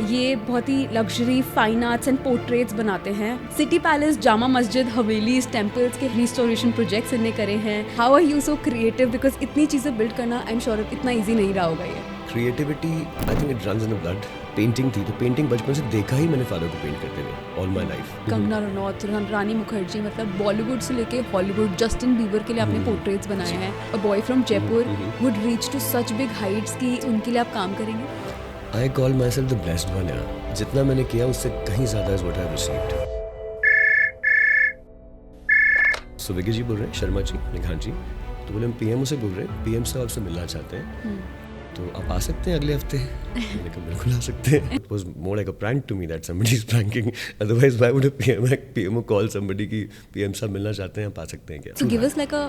ये बहुत ही luxury fine arts and portraits बनाते हैं। City palace, Jama Masjid, havelis, temples के रिस्टोरेशन प्रोजेक्ट्स इनने करे हैं। How are you so creative? Because इतनी चीज़ें बिल्ड करना आई एम श्योर इतना ईजी नहीं रहा होगा ये। Creativity I think it runs in the blood. Painting थी तो पेंटिंग बचपन से देखा ही मैंने फादर को पेंट करते हुए all my life. Kangana Ranaut, Rani Mukherjee, मतलब बॉलीवुड से लेके हॉलीवुड, जस्टिन बीबर के लिए आपने पोर्ट्रेट्स बनाए हैं। A boy from Jaipur would reach to such big heights की उनके लिए आप काम करेंगे। I call myself the blessed one यार। जितना मैंने किया उससे कहीं ज़्यादा is what I have received. So Vicky ji बोल रहे हैं, शर्मा जी, निघान जी, तो बोले हम पीएम से बोल रहे हैं, पीएम से आपसे मिलना चाहते हैं, तो आप आ सकते हैं अगले हफ्ते। मैंने कहा बिल्कुल आ सकते हैं। It was more like a prank to me that somebody is pranking, otherwise why would a PM call somebody की पीएम साहब मिलना चाहते हैं, आप आ सकते हैं क्या? So give us like a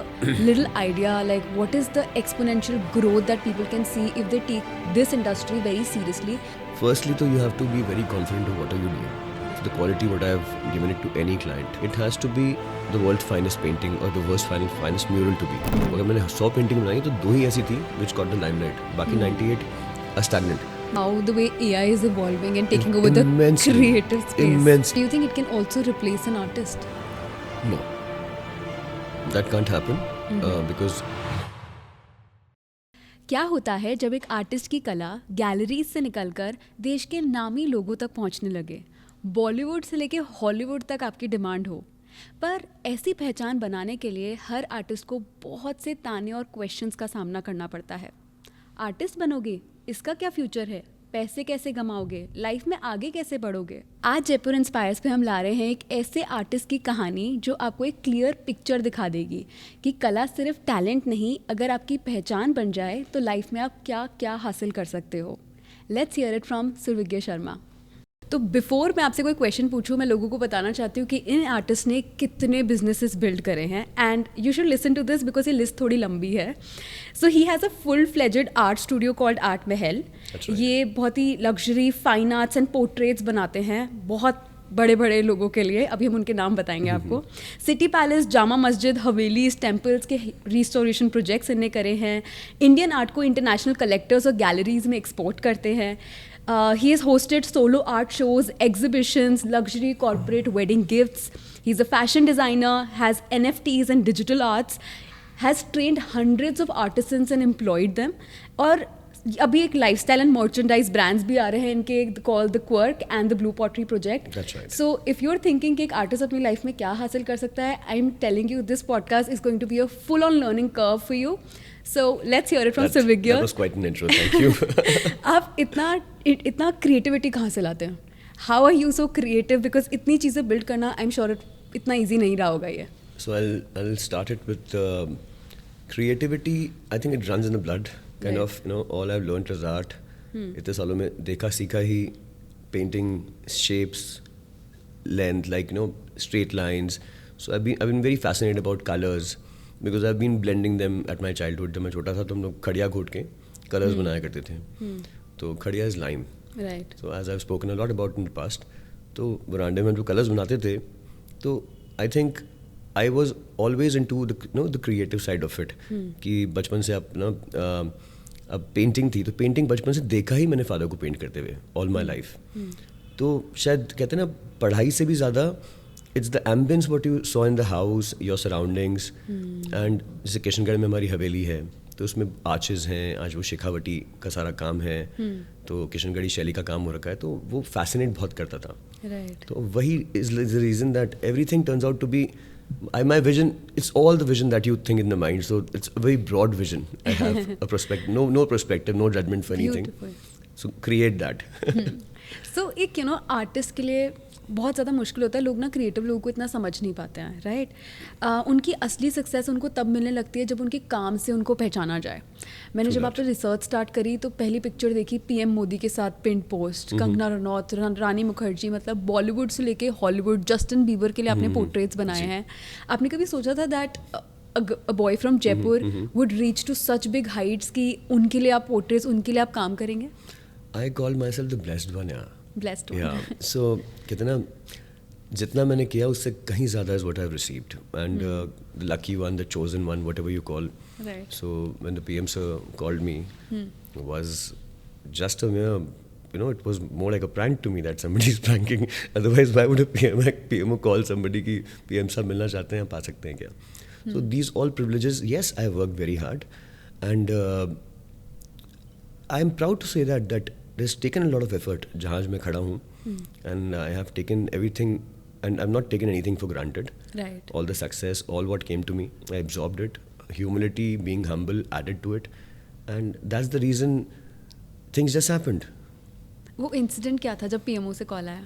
little idea, like what is the exponential growth that people can see if they take this industry very seriously? Firstly, तो you have to be very confident of what are you doing. The quality what I have given it to any client, it has to be the world's finest painting or the world's finest mural to be. अगर मैंने 100 painting बनाई तो 2 ही ऐसी थी which got the limelight, बाकी 98 are stagnant. How the way AI is evolving and taking over Immensely. the creative space. Immensely. Do you think it can also replace an artist? No, that can't happen because क्या होता है जब एक artist की कला galleries से निकलकर देश के नामी लोगों तक पहुंचने लगे? बॉलीवुड से लेके हॉलीवुड तक आपकी डिमांड हो, पर ऐसी पहचान बनाने के लिए हर आर्टिस्ट को बहुत से ताने और क्वेश्चंस का सामना करना पड़ता है। आर्टिस्ट बनोगे, इसका क्या फ्यूचर है? पैसे कैसे कमाओगे? लाइफ में आगे कैसे बढ़ोगे? आज जयपुर इंस्पायर्स पे हम ला रहे हैं एक ऐसे आर्टिस्ट की कहानी जो आपको एक क्लियर पिक्चर दिखा देगी कि कला सिर्फ टैलेंट नहीं, अगर आपकी पहचान बन जाए तो लाइफ में आप क्या क्या हासिल कर सकते हो। Let's hear it from Survigya Sharma. तो बिफोर मैं आपसे कोई क्वेश्चन पूछूं, मैं लोगों को बताना चाहती हूँ कि इन आर्टिस्ट ने कितने बिजनेसेस बिल्ड करे हैं, and you should listen to this because ये लिस्ट थोड़ी लंबी है। So he has a full fledged art studio called art Mahal. ये बहुत ही luxury fine arts and portraits बनाते हैं बहुत बड़े बड़े लोगों के लिए। अभी हम उनके नाम बताएंगे आपको। City palace, Jama Masjid, havelis, temples के रिस्टोरेशन प्रोजेक्ट्स इनने करे हैं। इंडियन आर्ट को इंटरनेशनल कलेक्टर्स और गैलरीज में एक्सपोर्ट करते हैं। He has hosted solo art shows, exhibitions, luxury corporate wedding gifts. He's a fashion designer, has NFTs and digital arts, has trained hundreds of artisans and employed them. और अभी एक lifestyle and merchandise brands भी आ रहे हैं इनके, call the quirk and the blue pottery project. So if you are thinking कि एक artist अपनी लाइफ में क्या हासिल कर सकता है, I am telling you this podcast is going to be a full on learning curve for you. So let's hear it from Surbhiqya. That was quite an intro, thank you. आप इतना creativity कहाँ से लाते हैं? How are you so creative? Because इतनी चीज़ें build करना I am sure इतना easy नहीं रहा होगा ये। So I'll start it with creativity. I think it runs in the blood. Kind of, you know, all I've learned is art. इतने सालों में देखा सीखा ही, painting, shapes, length, like, you know, straight lines. So I've been very fascinated about colors. Because I've been blending them at my childhood. जब मैं छोटा था तो हम लोग खड़िया घोट के कलर्स बनाया करते थे। तो खड़िया इज लाइम, राइट। तो as I have spoken a lot about in the past, तो वरांडे में जो कलर्स बनाते थे, तो I think I was always into the creative side of it. कि बचपन से आप ना अब पेंटिंग थी तो पेंटिंग बचपन से देखा ही मैंने फादर को पेंट करते हुए ऑल माई लाइफ। तो शायद कहते हैं ना, पढ़ाई से भी ज़्यादा it's the ambience what you saw in the house, your surroundings. And जैसे किशनगढ़ में हमारी हवेली है तो उसमें आर्चेज हैं, आज वो शेखावटी का सारा काम है, तो किशनगढ़ी शैली का काम हो रखा है, तो वो फैसिनेट बहुत करता था। Right. तो वही is the reason that everything turns out to be my vision. It's all the vision that you think in the mind, so it's a very broad vision. I have a perspective, no perspective, no judgment for anything. Beautiful. So create that. सो एक artist के लिए बहुत ज़्यादा मुश्किल होता है, लोग ना क्रिएटिव लोगों को इतना समझ नहीं पाते हैं, राइट? उनकी असली सक्सेस उनको तब मिलने लगती है जब उनके काम से उनको पहचाना जाए। मैंने जब आप पे रिसर्च स्टार्ट करी तो पहली पिक्चर देखी पीएम मोदी के साथ पिन पोस्ट, कंगना रनौत, रानी मुखर्जी, मतलब बॉलीवुड से लेके हॉलीवुड, जस्टिन बीबर के लिए आपने पोर्ट्रेट्स बनाए हैं। आपने कभी सोचा था that a boy from Jaipur would reach to such big heights कि उनके लिए आप पोर्ट्रेट्स, उनके लिए आप काम करेंगे? I call myself the blessed one, yeah. Blessed one. Yeah. So कहते ना, जितना मैंने किया उससे कहीं ज़्यादा is what I've received, and the lucky one, the chosen one, whatever you call. Right. So when the PM sir called me, was just a mere you know, it was more like a prank to me that somebody is pranking. Otherwise, why would a PMO call somebody कि PM साहब मिलना चाहते हैं, आप आ सकते हैं क्या? So these all privileges, yes, I worked very hard, and I'm proud to say that there's taken a lot of effort. जहाँ मैं खड़ा हूँ, and I have taken everything, and I've not taken anything for granted. Right. All the success, all what came to me, I absorbed it. Humility, being humble, added to it, and that's the reason things just happened. वो incident क्या था जब PMO से call आया?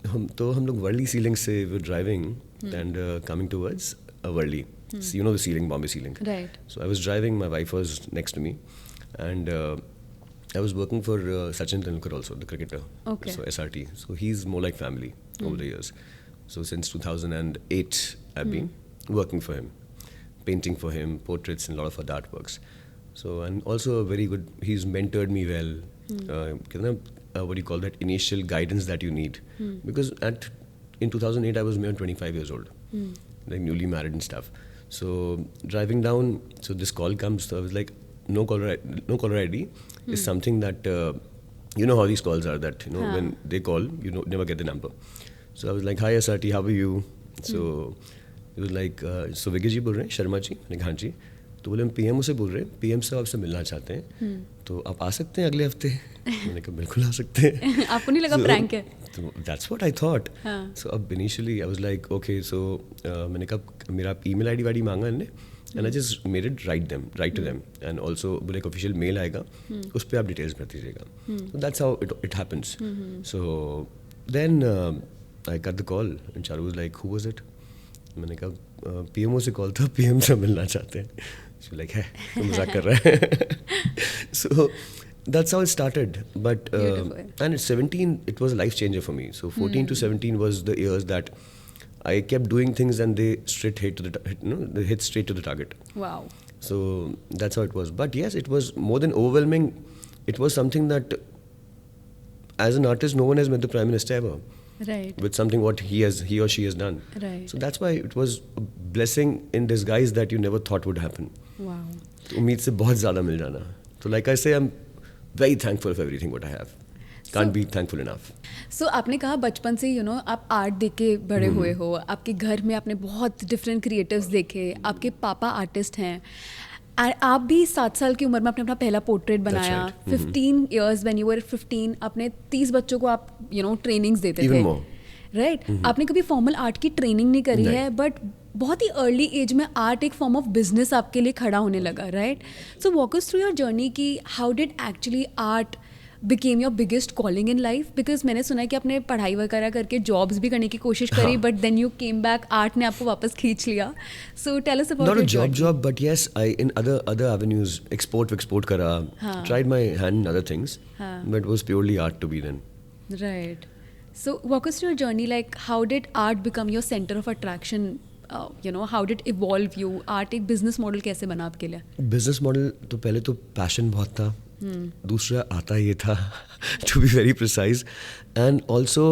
हम लोग Worli sea link से were driving and coming towards Worli, you know the ceiling, Bombay ceiling. Right. So I was driving, my wife was next to me, and I was working for Sachin Tendulkar also, the cricketer. Okay. So SRT. So he's more like family over the years. So since 2008, I've been working for him, painting for him, portraits and a lot of other artworks. So, and also a very good, he's mentored me well. What do you call that? Initial guidance that you need. Because in 2008, I was mere 25 years old, like newly married and stuff. So driving down, so this call comes. So I was like, no caller ID is something that you know how these calls are. That you know when they call, you never get the number. So I was like, hi SRT, how are you? So it was like, so Vicky जी बोल रहे हैं, शर्मा जी, मैंने कहा हाँ जी. तो बोले हम PM से बोल रहे हैं, PM साहब आपसे मिलना चाहते हैं, तो आप आ सकते हैं अगले हफ्ते? मैंने कहा बिल्कुल आ सकते हैं. आपको नहीं लगा प्रैंक है? So that's what I thought. So अब initially I was like, okay, so मैंने कहा मेरा email ID वाड़ी मांगा इन्होंने, and I just made it write to them, and also बोले एक official mail आएगा, उस पर आप details भर दीजिएगा. So that's how it happens. So then I got the call, and Charu was like, who was it? मैंने कहा PMO से कॉल था, PM से मिलना चाहते हैं. She was like, है तो मजाक कर रहा है. So that's how it started. But and at 17 it was a life changer for me. So 14 to 17 was the years that I kept doing things and they hit straight to the target. Wow. So that's how it was. But yes, it was more than overwhelming. It was something that as an artist no one has met the Prime Minister ever. Right. With something what he or she has done. Right. So that's why it was a blessing in disguise that you never thought would happen. Wow. तो उम्मीद से बहुत ज़्यादा मिल जाना. So like I say, I'm very thankful for everything what I have. Can't be thankful enough. So आपने कहा बचपन से आप आर्ट देख के बड़े हुए हो, आपके घर में आपने बहुत डिफरेंट क्रिएटिव्स देखे, आपके पापा आर्टिस्ट हैं, आप भी 7 साल की उम्र में आपने अपना पहला पोर्ट्रेट बनाया. 15 years when you were 15 अपने 30 बच्चों को आप ट्रेनिंग्स देते Even थे. more. राइट. आपने कभी फॉर्मल आर्ट की ट्रेनिंग नहीं करी है, बट बहुत ही अर्ली एज में आर्ट एक फॉर्म ऑफ बिजनेस आपके लिए खड़ा होने लगा. Right. So walk us through your journey की how did actually art became your biggest calling in life? Because मैंने सुना है कि आपने पढ़ाई वगैरह करके जॉब्स भी करने की कोशिश करी, but then you came back, art ने आपको वापस खींच लिया. So tell us about Not a job, but yes, I in other avenues export करा, tried my hand in other things, but it was purely art to be then. Right. So walk us through your journey, like how did art become your center of attraction? How did it evolve you? Art एक business model कैसे बना आपके लिए? Business model तो पहले तो passion बहुत था, दूसरा आता ये था to be very precise, and also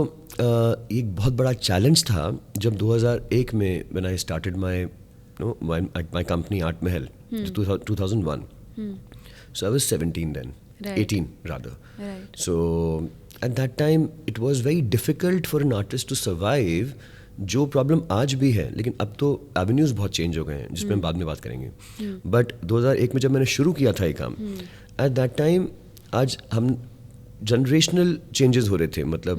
एक बहुत बड़ा challenge था जब 2001 में when I started my company Art Mahal, 2001. So I was 17 then, Right. 18 rather. Right. So at that time it was very difficult for an artist to survive. जो problem आज भी है, लेकिन अब तो एवेन्यूज़ बहुत चेंज हो गए हैं, जिसमें हम बाद में बात करेंगे. बट 2001 में जब मैंने शुरू किया था ये काम, एट दैट टाइम आज हम जनरेशनल चेंजेस हो रहे थे, मतलब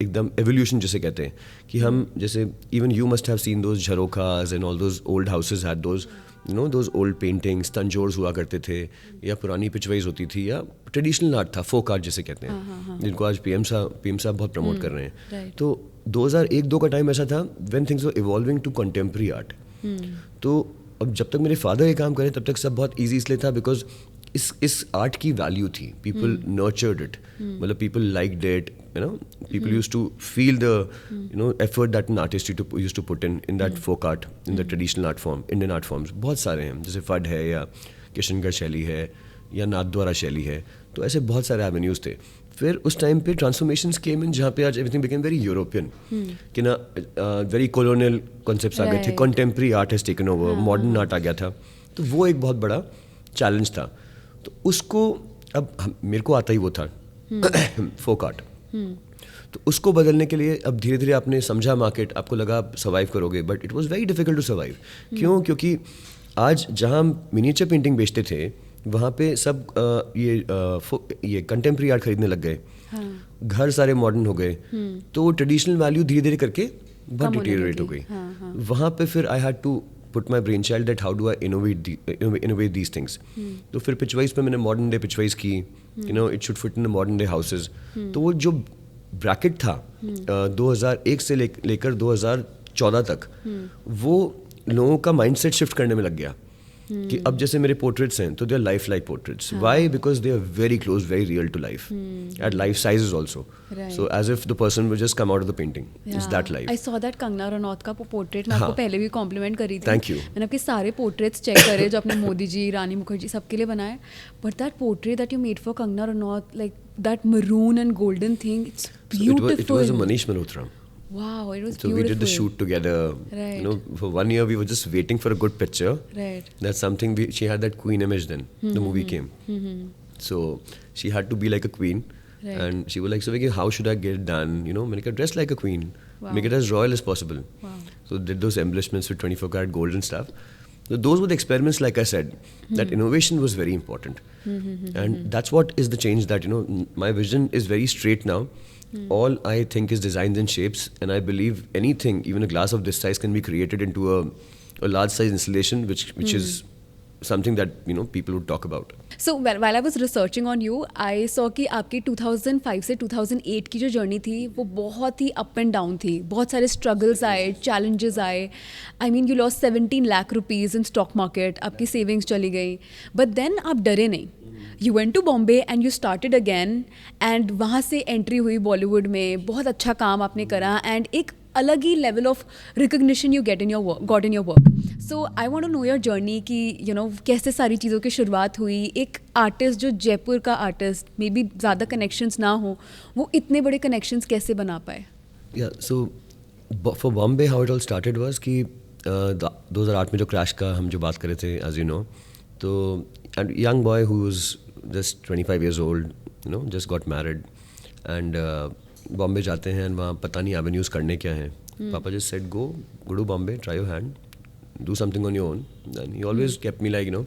एकदम एवोल्यूशन जिसे कहते हैं, कि हम जैसे even you must have seen those jharokhas and all those old houses had those those old paintings, Tanjores हुआ करते थे, या पुरानी पिचवाइज होती थी, या ट्रेडिशनल आर्ट था, फोक आर्ट जिसे कहते हैं, जिनको आज पीएम साहब बहुत प्रमोट कर रहे हैं. तो 2001-2 का टाइम ऐसा था when things were evolving to contemporary art. तो अब जब तक मेरे फादर ये काम करें तब तक सब बहुत ईजी इसलिए था बिकॉज इस आर्ट की वैल्यू थी, पीपल नर्चर्ड इट, मतलब people liked it, people used to feel the effort that an artist used to put in that folk art, in the traditional art form, Indian art forms. बहुत सारे हैं, जैसे फड है, या किशनगढ़ शैली है, या नाथद्वारा शैली है, तो ऐसे बहुत सारे एवेन्यूज थे. फिर उस टाइम पे ट्रांसफॉर्मेशंस केम इन, जहाँ पे आज एवरीथिंग बिकेम वेरी यूरोपियन, कि ना वेरी कॉलोनियल कॉन्सेप्ट्स आ गए थे, contemporary art has taken over, modern art आ गया था. तो वो एक बहुत बड़ा चैलेंज था. तो उसको अब मेरे को आता ही वो था, फोक आर्ट। तो उसको बदलने के लिए अब धीरे धीरे आपने समझा मार्केट, आपको लगा आप सर्वाइव करोगे, but it was very difficult to survive. क्यों? क्योंकि आज जहाँ हम मिनिएचर पेंटिंग बेचते थे वहाँ पे सब ये कंटेम्प्रेरी आर्ट खरीदने लग गए। घर सारे मॉडर्न हो गए, तो ट्रेडिशनल वैल्यू धीरे धीरे करके बहुत डिटेरियोरेट हो गई। वहाँ पे फिर I had to put my brain child that how do I innovate these things. तो फिर पिचवाइज पे मैंने मॉडर्न डे पिचवाइज की, you know it should fit in the modern day houses. तो वो जो ब्रैकेट था 2001 से लेकर 2014 तक, वो लोगों का माइंडसेट शिफ्ट करने में लग गया कि अब जैसे मेरे पोर्ट्रेट्स हैं तो they are life like portraits. Why? Because they are very close, very real to life at life sizes also. So as if the person will just come out of the painting, is that life. I saw that Kangana Ranaut का portrait, मैं आपको पहले भी complement करी थी। Thank you. मैंने आपके सारे पोर्ट्रेट्स चेक करे जो आपने मोदी जी, रानी मुखर्जी सबके लिए बनाए, but that portrait that you made for Kangana Ranaut, like that maroon and golden thing, it's beautiful. It was a Manish Malhotra. Wow, it was So beautiful. we did the shoot together. Right. You know, for 1 year we were just waiting for a good picture. Right. That's something she had that queen image then. The movie came. So she had to be like a queen. Right. And she was like, so Vicky, how should I get it done? You know, make her dress like a queen. Wow. Make it as royal as possible. Wow. So did those embellishments with 24 karat gold and stuff. So those were the experiments, like I said, that innovation was very important. And that's what is the change that, you know, my vision is very straight now. All I think is designs and shapes, and I believe anything, even a glass of this size, can be created into a large size installation, which is something that, you know, people would talk about. So while I was researching on you, I saw कि आपकी 2005 से 2008 की जो journey थी वो बहुत ही up and down थी, बहुत सारे स्ट्रगल्स आए, चैलेंजेस आए। I mean you lost 17 lakh rupees in stock market, आपकी सेविंग्स चली गई, बट देन आप डरे नहीं। You went to Bombay and you started again, and वहाँ से एंट्री हुई बॉलीवुड में, बहुत अच्छा काम आपने करा, एंड एक अलग ही level of recognition you got in your work. So I want to know your journey कि यू नो कैसे सारी चीज़ों की शुरुआत हुई। एक आर्टिस्ट जो जयपुर का आर्टिस्ट, मे बी ज़्यादा कनेक्शंस ना हो, वो इतने बड़े कनेक्शंस कैसे बना पाए? Yeah, so for Bombay, how it all started was कि 2008 में जो क्रैश का हम जो बात कर रहे थे, as you know, तो young boy who was just 25 years old, you know, just got married, and Bombay जाते हैं, वहाँ पता नहीं एवेन्यूज़ करने क्या हैं। पापा just said go to Bombay, try your hand, do something on your own, and he always kept me like, you know,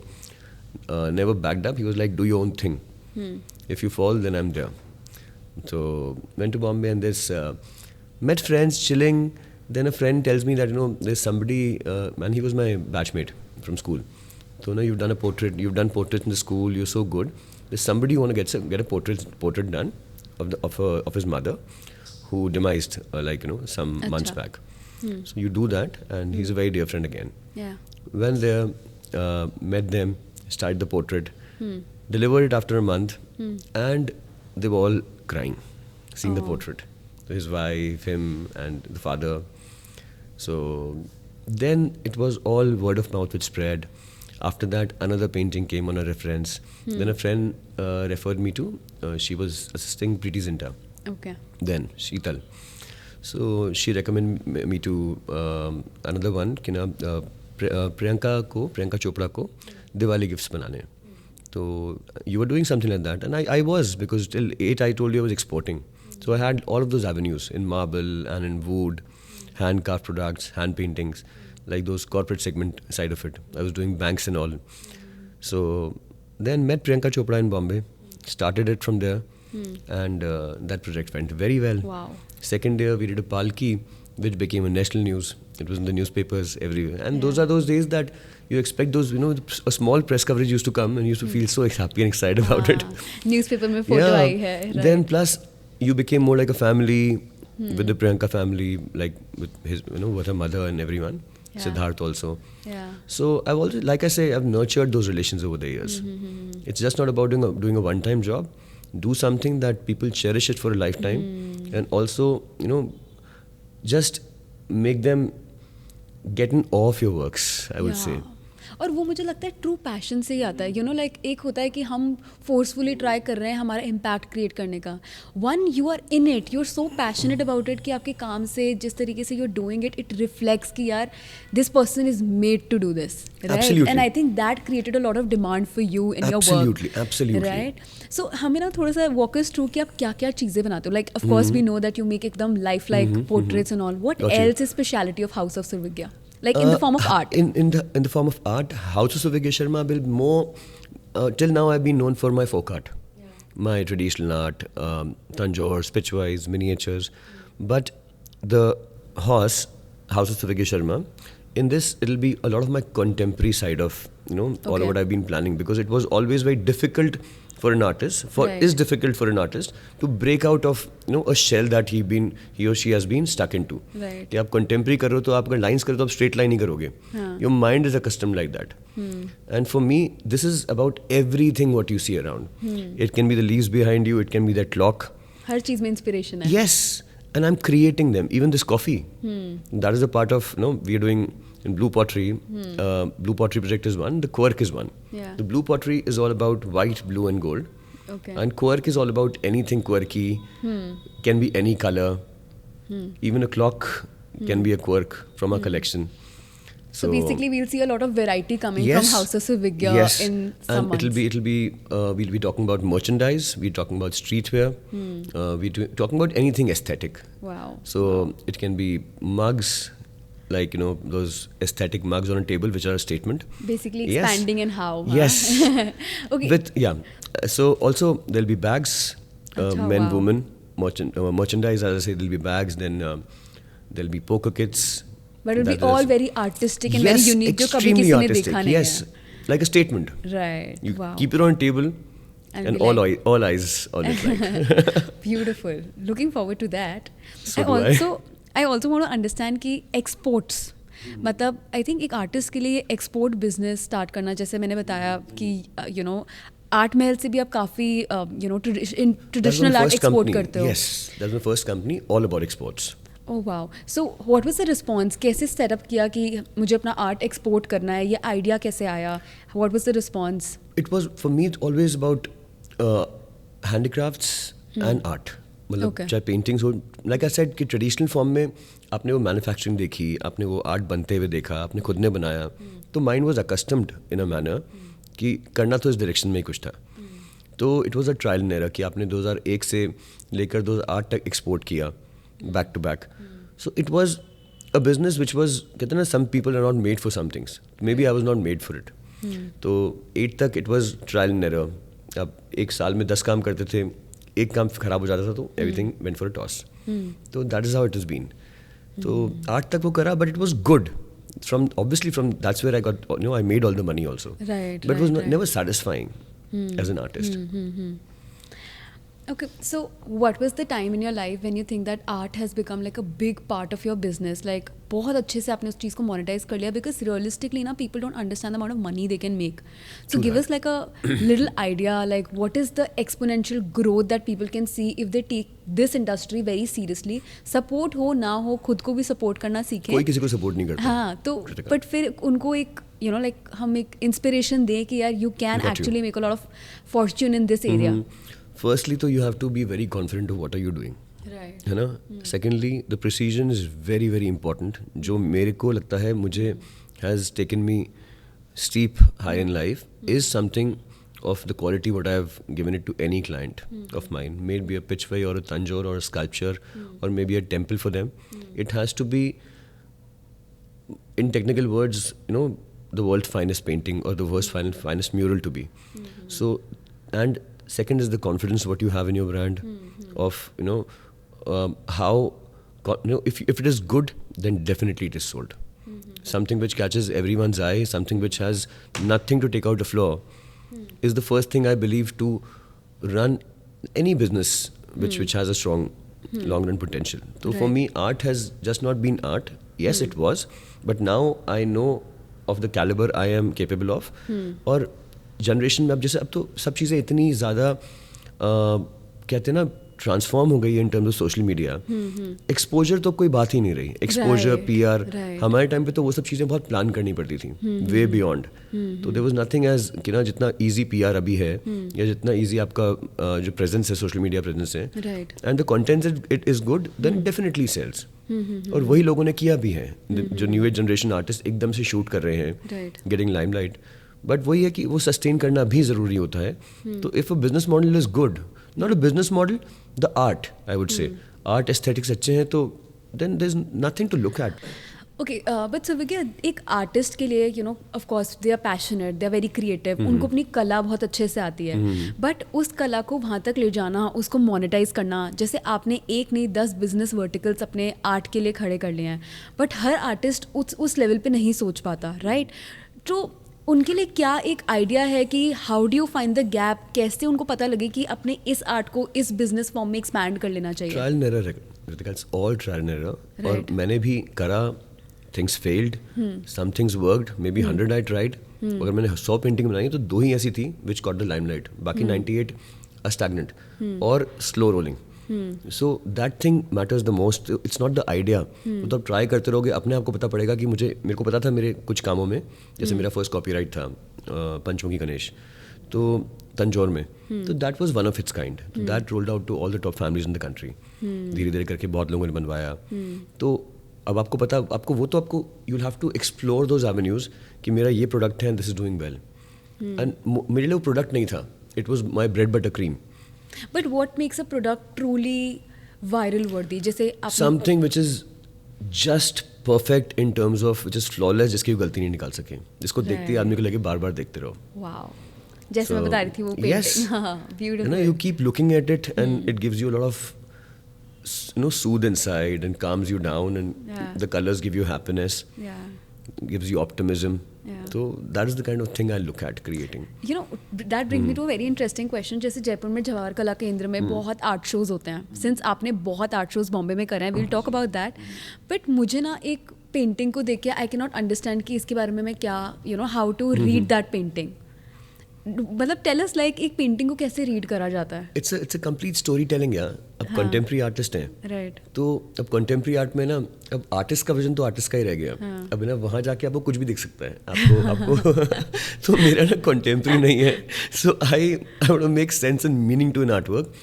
never backed up. He was like, do your own thing. If you fall, then I'm there. So went to Bombay and this met friends, chilling. Then a friend tells me that, you know, there's somebody, and he was my batchmate from school. So now you've done a portrait, you've done portraits in the school, you're so good. There's somebody who want to get a portrait done of his mother, who demised like, you know, some months back. So you do that, and he's a very dear friend again. Yeah. Went there, met them, started the portrait, delivered it after a month, and they were all crying, seeing the portrait. So his wife, him, and the father. So then it was all word of mouth which spread. After that, another painting came on a reference. Then a friend referred me to, she was assisting Preeti Zinta. Okay. Then, Sheetal. So she recommended me to another one, Priyanka Chopra ko Diwali gifts banane. So you were doing something like that, and I was, because till 8 I told you I was exporting. So I had all of those avenues in marble and in wood, hand carved products, hand paintings, like those corporate segment side of it. I was doing banks and all. So then met Priyanka Chopra in Bombay, started it from there, and that project went very well. Wow. Second year we did a palki, which became a national news. It was in the newspapers everywhere. And those are those days that you expect those, you know, a small press coverage used to come, and you used to feel so happy and excited about it. Newspaper में photo आई है, right? Then plus you became more like a family with the Priyanka family, like with his, you know, with her mother and everyone. Yeah. Siddharth also. Yeah. So I've always, like I say, I've nurtured those relations over the years. It's just not about doing a one-time job. Do something that people cherish it for a lifetime, and also, you know, just make them get in awe of your works, I would say. और वो मुझे लगता है true passion से ही आता है, you know like एक होता है कि हम फोर्सफुली ट्राई कर रहे हैं हमारा इम्पैक्ट क्रिएट करने का, when you are in it, you are so passionate about it कि आपके काम से जिस तरीके से you are doing it, it reflects कि यार this person is made to do this, right? Absolutely. And I think that created a lot of demand for you in your Absolutely, work, absolutely. Right? So हमें ना थोड़ा सा walk us through कि आप क्या क्या चीज़ें बनाते हो, like of course we know that you make एकदम life like portraits and all, what Okay. Else is speciality of house of Survigya, like in the form of art? In the form of art, House of Survigya Sharma will more. Till now, I've been known for my folk art, my traditional art, Tanjore, Spitwise, miniatures. But the House of Survigya Sharma, in this it'll be a lot of my contemporary side of all Okay. of what I've been planning, because it was always very difficult for an artist, Right. is difficult for an artist to break out of a shell that he or she has been stuck into. Right. कि आप contemporary कर रहे हो तो आप अगर lines करो तो आप स्ट्रेट लाइन ही करोगे. हाँ. Your mind is accustom like that. And for me this is about everything what you see around. It can be the leaves behind you, it can be that clock. हर चीज़ में inspiration है. Yes, and I'm creating them. Even this coffee, that is a part of, we are doing in Blue Pottery. Blue Pottery project is one. The Quirk is one. Yeah. The Blue Pottery is all about white, blue, and gold. Okay. And Quirk is all about anything quirky. Can be any color. Even a clock can be a quirk from our collection. So basically, we'll see a lot of variety coming Yes. from House of Survigya Yes. in some And months. we'll be talking about merchandise. We're talking about streetwear. Talking about anything aesthetic. Wow. So it can be mugs, like those aesthetic mugs on a table which are a statement. Basically Yes. expanding in how. Huh? Yes. Okay. So also there'll be bags, Acha, men, wow. women, merchandise. As I say, there'll be bags. Then there'll be poker kits. But it'll be That all is- very artistic and yes, very unique, जो कभी extremely किसी ने artistic. देखा नहीं Yes, like a statement. है. Right. You Wow. keep it on a table, And and be all eyes on it. Like. Beautiful. Looking forward to that. So do I. I also want to understand कि exports, मतलब I think एक artist के लिए export business start करना, जैसे मैंने बताया कि आर्ट महल से भी आप काफ़ी ट्रेडिशनल आर्ट एक्सपोर्ट करते हो. Yes, that's my first company, all about exports. Oh wow. So what was the response? कैसे सेटअप किया कि मुझे अपना आर्ट एक्सपोर्ट करना है? ये आइडिया कैसे आया? What was the response? It was for me always about handicrafts and art. मतलब Okay. चाहे पेंटिंग्स हो, लाइक आई सेड कि ट्रेडिशनल फॉर्म में आपने वो मैन्युफैक्चरिंग देखी, आपने वो आर्ट बनते हुए देखा, आपने खुद ने बनाया, तो mind was accustomed in a manner कि करना तो इस डायरेक्शन में ही कुछ था. तो it was a trial and error कि आपने 2001 से लेकर 2008 तक एक्सपोर्ट किया back to back. So it was a business which was, कहते हैं ना, some people are not made for some things, may be I was not made for it. तो 8 तक it was trial and error. अब एक साल में 10 काम करते थे, एक काम खराब हो जाता था तो everything went for a toss. तो that is how it has been. तो 8 तक वो करा, but it was good. From that's where I got, I made all the money also. Right, But it was right. never satisfying as an artist. Okay, so what was the time in your life when you think that art has become like a big part of your business? Like बहुत अच्छे से आपने उस चीज़ को monetise कर लिया, because realistically ना people don't understand the amount of money they can make. So True give that. us like a little idea, like what is the exponential growth that people can see if they take this industry very seriously? Support हो ना हो, खुद को भी support करना सीखें. कोई किसी को सपोर्ट नहीं करता. हाँ, तो Critical. बट फिर उनको एक like हम एक इंस्पिरेशन दें कि यार you can Got you. actually make a lot of fortune in this area. Firstly, तो you have to be very confident of what are you doing. Right. है ना. Secondly, the precision is very very important. जो मेरे को लगता है मुझे has taken me steep high in life is something of the quality what I have given it to any client of mine. May it be a Pitchway or a Tanjore or a sculpture or maybe a temple for them. It has to be, in technical words, the world's finest painting or the world's finest mural to be. So, and second is the confidence what you have in your brand of how if it is good, then definitely it is sold. Something which catches everyone's eye, something which has nothing to take out the floor, is the first thing I believe to run any business which has a strong long run potential. So for Right. me, art has just not been art. Yes, it was, but now I know of the caliber I am capable of. और generation में अब जैसे अब तो सब चीज़ें इतनी ज़्यादा कहते हैं ना, ट्रांसफॉर्म हो गई है in terms of social media, exposure तो कोई बात ही नहीं रही. एक्सपोजर, PR, हमारे टाइम पे तो वो सब चीज़ें बहुत प्लान करनी पड़ती थी, वे बियॉन्ड. तो देयर वाज नथिंग एज कि ना जितना इजी PR अभी है या जितना इजी आपका जो प्रेजेंस है, सोशल मीडिया प्रेजेंस है, and the content it is good, then definitely sells. और वही लोगों ने किया भी है. जो न्यू एज जनरेशन आर्टिस्ट एकदम से शूट कर रहे हैं, गेटिंग लाइमलाइट. बट वही है कि वो सस्टेन करना भी ज़रूरी होता है. तो if a business model is good, not a business model, the art, I would say art aesthetics अच्छे हैं, तो then there is nothing to look at. Okay, but Suvigya, एक आर्टिस्ट के लिए of course they are passionate, they are very creative, उनको अपनी कला बहुत अच्छे से आती है, बट उस कला को वहाँ तक ले जाना, उसको मोनेटाइज करना, जैसे आपने एक नहीं 10 बिजनेस वर्टिकल्स अपने आर्ट के लिए खड़े कर लिए हैं, बट हर आर्टिस्ट उस लेवल पे नहीं सोच पाता, राइट? तो उनके लिए क्या एक आइडिया है कि how do you find the gap, कैसे उनको पता लगे कि अपने इस आर्ट को इस बिजनेस फॉर्म में एक्सपैंड कर लेना चाहिए? Trial and error, it's all trial and error. और मैंने भी करा, things failed, some things worked, may be 100 I tried. अगर मैंने 100 पेंटिंग बनाई तो 2 ही ऐसी थी विच गॉट द लाइमलाइट, बाकी 98 स्टैग्नेंट और slow rolling. So that thing matters the most. It's not the idea. तो आप ट्राई करते रहोगे, अपने आप को पता पड़ेगा कि मेरे को पता था मेरे कुछ कामों में, जैसे मेरा फर्स्ट कॉपीराइट था पंचमुखी गणेश, तो तंजौर में, तो that was one of its kind. That rolled out to all the top families in the country. धीरे धीरे करके बहुत लोगों ने बनवाया. तो अब आपको पता, आपको you will have to explore those avenues कि मेरा ये प्रोडक्ट है, this is doing well. And मेरे लिए वो प्रोडक्ट नहीं था, it was my bread butter cream. But what makes a product truly viral worthy? जैसे something which is just perfect in terms of which is flawless, जिसकी कोई गलती नहीं निकाल सके, जिसको देखते ही आदमी को लगे बार बार देखते रहो. Wow. जैसे मैं बता रही थी वो पेंटिंग. Yes. हाँ, beautiful. You know, you keep looking at it and it gives you a lot of soothe inside and calms you down, and the colors give you happiness. Yeah. Gives you optimism. Yeah. So that is the kind of thing I look at creating. You know, that brings me to a very interesting question. जैसे जयपुर में जवाहर कला केंद्र में बहुत art shows होते हैं. Since आपने बहुत आर्ट शोज बॉम्बे में करे हैं, we'll talk about that. But मुझे ना एक पेंटिंग को देख के आई कैन नॉट अंडरस्टैंड कि इसके बारे में मैं क्या, how to read that painting. मतलब टेल अस, लाइक एक पेंटिंग को कैसे रीड करा जाता है? It's a complete story telling यार. अब कंटेम्प्रेरी आर्टिस्ट हैं, राइट? तो अब कंटेम्प्रेरी आर्ट में ना, अब आर्टिस्ट का विजन तो आर्टिस्ट का ही रह गया. अब ना वहाँ जाके आपको कुछ भी दिख सकता है आपको तो मेरा ना कंटेम्प्रेरी नहीं है. So I want to make sense and meaning to an art work,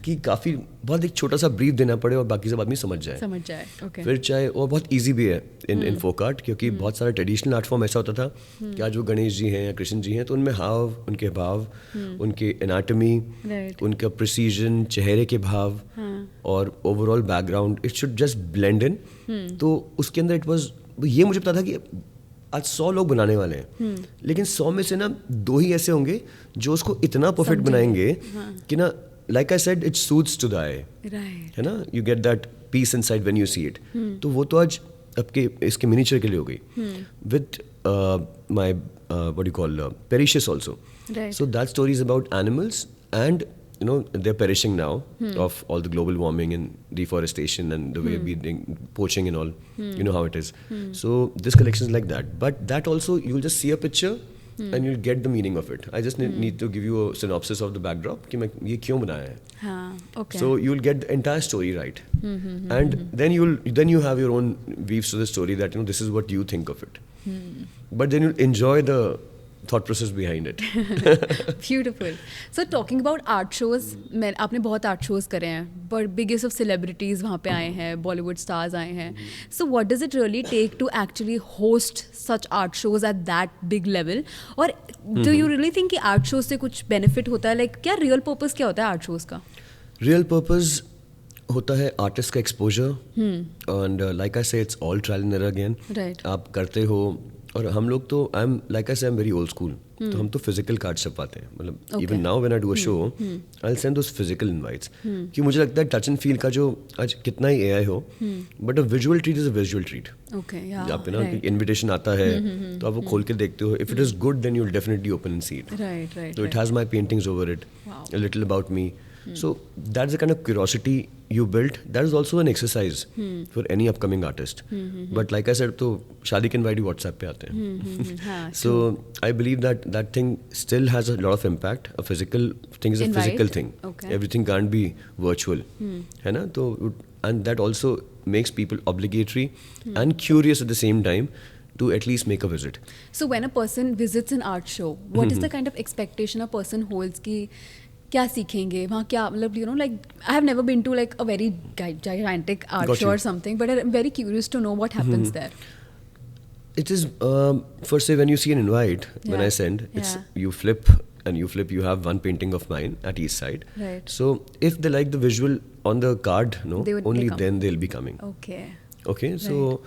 कि काफ़ी बहुत एक छोटा सा ब्रीफ देना पड़े और बाकी सब आदमी समझ जाए. ओके. फिर चाहे, और बहुत ईजी भी है इन फोक आर्ट, क्योंकि बहुत सारा ट्रेडिशनल आर्ट फॉर्म ऐसा होता था कि आज वो गणेश जी हैं या कृष्ण जी हैं, तो उनमें हाव, उनके भाव, उनके एनाटमी, उनका प्रिसीजन, चेहरे के भाव और overall background, it should just blend in. तो उसके अंदर इट वाज, ये मुझे पता था कि आज 100 लोग बनाने वाले हैं, लेकिन 100 में से ना 2 ही ऐसे होंगे जो उसको इतना परफेक्ट बनाएंगे कि ना, like I said, it suits to the eye, है ना, you get that piece inside when you see it. तो वो तो आज आपके इसके मिनिएचर के लिए हो गई. With my what you call precious also. So that story is about animals, and they're perishing now of all the global warming and deforestation and the way we're doing poaching and all. You know how it is. So this collection is like that, but that also you'll just see a picture and you'll get the meaning of it. I just need to give you a synopsis of the backdrop कि मैं ये क्यों बनाया है. हाँ, okay. So you'll get the entire story right, and then you have your own weaves to the story that this is what you think of it, but then you'll enjoy the thought process behind it. Beautiful. So talking about art shows, आपने बहुत art shows करे हैं, but biggest of celebrities वहाँ पे आए हैं, Bollywood stars आए हैं. So what does it really take to actually host such art shows at that big level? और do you really think कि art shows से कुछ benefit होता है? Like क्या real purpose क्या होता है art shows का? Real purpose होता है आर्टिस्ट का एक्सपोजर, एंड लाइक आई से it's all trial and error again. आप करते हो, और हम लोग तो I am very old school, तो हम तो फिजिकल कार्ड छपवाते हैं. मतलब even now when I do a show, I will send those physical invites, कि मुझे लगता है टच एंड फील का जो आज कितना ही एआई हो, but a visual treat is a visual treat. आप ना इनविटेशन आता है तो आप वो खोल के देखते हो. If it is good then you will definitely open and see it. So it has my paintings over it, a little about me. So that's the kind of curiosity you built. That is also an exercise for any upcoming artist. But like I said, तो शादी के invite WhatsApp पे आते हैं. हाँ, So I believe that that thing still has a lot of impact. A physical thing is a Invite? physical thing. Okay. Everything can't be virtual. है ना? तो and that also makes people obligatory and curious at the same time to at least make a visit. So when a person visits an art show, what is the kind of expectation a person holds कि क्या सीखेंगे वहाँ क्या मतलब you know like I have never been to like a very gigantic art Got show you. or something, but I'm very curious to know what happens there. It is first say when you see an invite, when Yeah. I send, it's Yeah. you flip and you have one painting of mine at each side. Right. So if they like the visual on the card, no, They would only come. then they'll be coming. Okay. Okay, so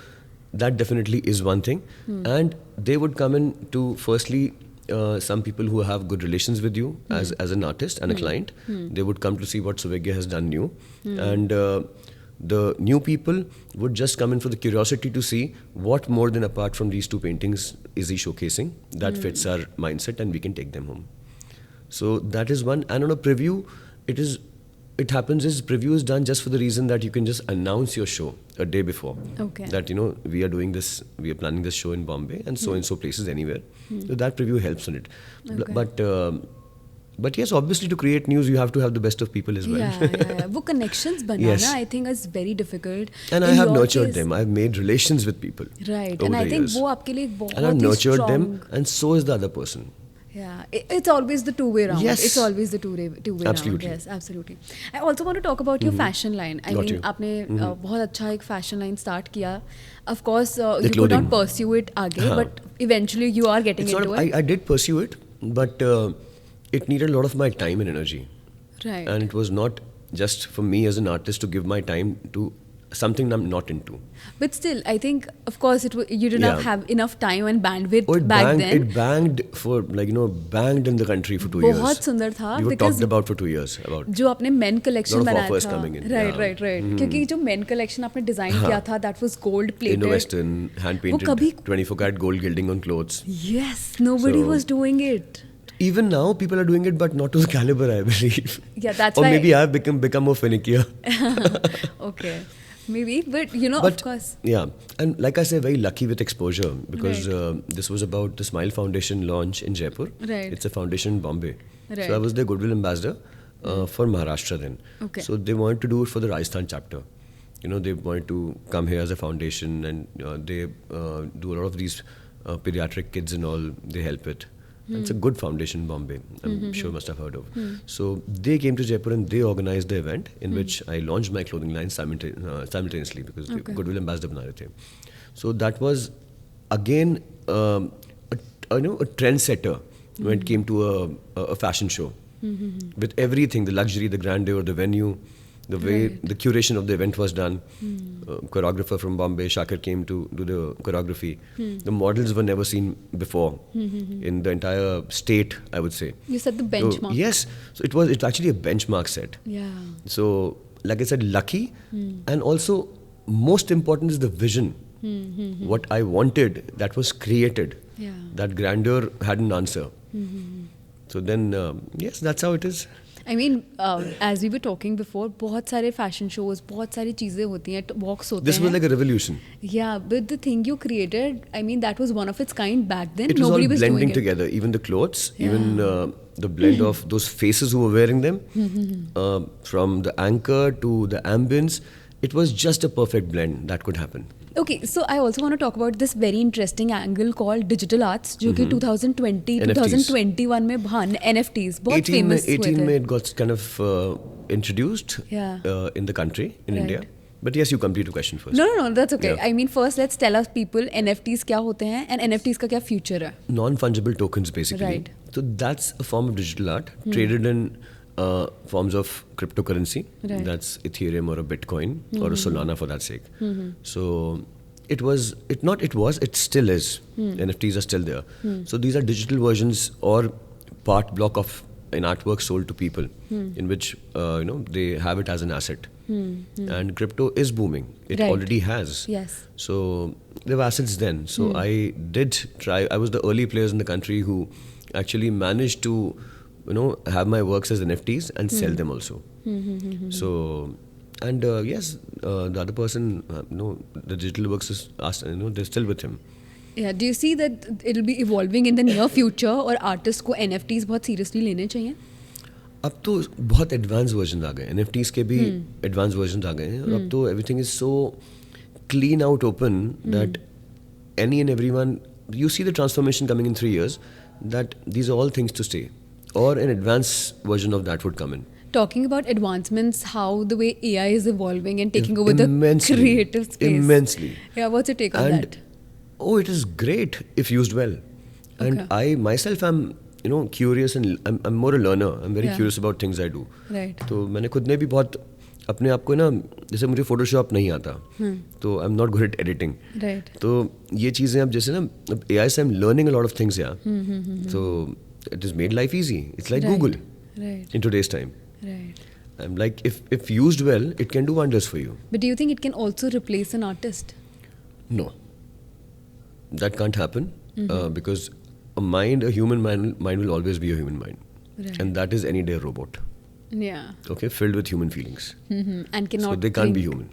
that definitely is one thing, and they would come in to firstly. Some people who have good relations with you as an artist and a client, they would come to see what Suvegya has done new, and the new people would just come in for the curiosity to see what more than apart from these two paintings is he showcasing that fits our mindset and we can take them home. So that is one. And on a preview, it happens is preview is done just for the reason that you can just announce your show a day before. Okay. That we are doing this, we are planning this show in Bombay and so places anywhere. So that preview helps on it. Okay. But yes, obviously to create news you have to have the best of people as well. Yeah. वो connections banana Yes. I think is very difficult. And I In have your nurtured case- them. I've made relations with people. Right. over And I the think years. वो आपके लिए एक बहुत And I've he nurtured strong. them, and so is the other person. Yeah, it's always the two-way round. Yes. It's always the two-way round. Absolutely. Yes, absolutely. I also want to talk about your fashion line. I Got mean, you. आपने बहुत अच्छा एक fashion line start किया. Of course, you could clothing. not pursue it आगे, हाँ. but eventually you are getting It's into not. it. I did pursue it, but it needed a lot of my time and energy. Right. And it was not just for me as an artist to give my time to something I'm not into. But still, I think, of course, you did not Yeah. have enough time and bandwidth Oh, it back banged, then. It banged for banged in the country for 2 years. बहुत सुंदर था We were because talked about for 2 years about. जो आपने main collection Lot of बनाया offers था coming in, right yeah. Right क्योंकि जो main collection आपने डिजाइन किया था that was gold plated Indo-Western, hand painted, कभी 24 karat gold gilding on clothes. Yes nobody So- was doing it Even now, people are doing it, but not to the caliber, I believe. Yeah, that's or why- maybe I've become more finickier. Okay may be but you know of But course yeah, and like I say, very lucky with exposure because Right. this was about the Smile Foundation launch in Jaipur. Right. It's a foundation in Bombay. Right. So I was their goodwill ambassador for Maharashtra then. Okay. So they wanted to do it for the Rajasthan chapter. They wanted to come here as a foundation and they do a lot of these pediatric kids and all. They help it. It's a good foundation in Bombay. I'm sure you must have heard of. So they came to Jaipur and they organized the event in which I launched my clothing line simultaneously because Okay. the goodwill ambassador bana rahe the. So that was again a trendsetter when it came to a fashion show with everything, the luxury, the grandeur, the venue, the way Right. the curation of the event was done. Choreographer from Bombay, Shakir, came to do the choreography. The models were never seen before in the entire state, I would say. You set the So, benchmark. yes, so it's actually a benchmark set. Yeah. So, like I said, lucky, and also most important is the vision. What I wanted, that was created. Yeah. That grandeur had an answer. So then, yes, that's how it is. I mean, as we were talking before, बहुत सारे fashion shows, बहुत सारी चीज़ें होती हैं, walks होते This हैं. was like a revolution. Yeah, but the thing you created, I mean, that was one of its kind back then. It was Nobody all was blending doing it. together. Even the clothes, Yeah. even the blend of those faces who were wearing them, from the anchor to the ambience, it was just a perfect blend that could happen. Okay, so I also want to talk about this very interesting angle called digital arts, जो कि 2020, NFTs. 2021 में NFTs बहुत 18 famous हुए 18 थे. में it got kind of introduced Yeah. in the country, in Right. India. But yes, you complete your question first. No, that's okay. Yeah. I mean, first let's tell us people NFTs क्या होते हैं and NFTs का क्या future है. Non-fungible tokens, basically. Right. So that's a form of digital art traded in forms of cryptocurrency. Right. That's Ethereum or a Bitcoin or a Solana for that sake. So it still is. NFTs are still there. So these are digital versions or part block of an artwork sold to people in which they have it as an asset. And crypto is booming. It Right. already has. Yes. So there were assets then. So I did try. I was the early players in the country who actually managed to have my works as NFTs and sell them also. So, and yes, the other person, the digital works is they're still with him. Yeah, do you see that it'll be evolving in the near future और artists को NFTs बहुत seriously लेने चाहिए? अब तो बहुत advance version आ गए, NFTs के भी एडवांस वर्जन आ गए हैं, और अब तो everything is so clean out open that any and everyone, you see the transformation coming in 3 years, that these are all things to stay, or an advanced version of that would come in. Talking about advancements, how the way AI is evolving and taking over Immensely, the creative space. Immensely. Yeah, what's your take on And that? oh, it is great if used well. And Okay. I myself am curious, and I'm more a learner. I'm very Yeah. curious about things I do. Right. तो मैंने खुद ने भी बहुत अपने आप को जैसे मुझे फोटोशॉप नहीं आता, तो I am not good at editing. Right. तो ये चीज़ें अब जैसे अब AI से I am learning a lot of things, या so it has made life easy. It's like Right. Google Right. in today's time. Right. I'm like, if used well, it can do wonders for you. But do you think it can also replace an artist? No, that can't happen, because a human mind will always be a human mind, Right. and that is any day a robot. Yeah. Okay, filled with human feelings. And cannot. So they can't be think- human.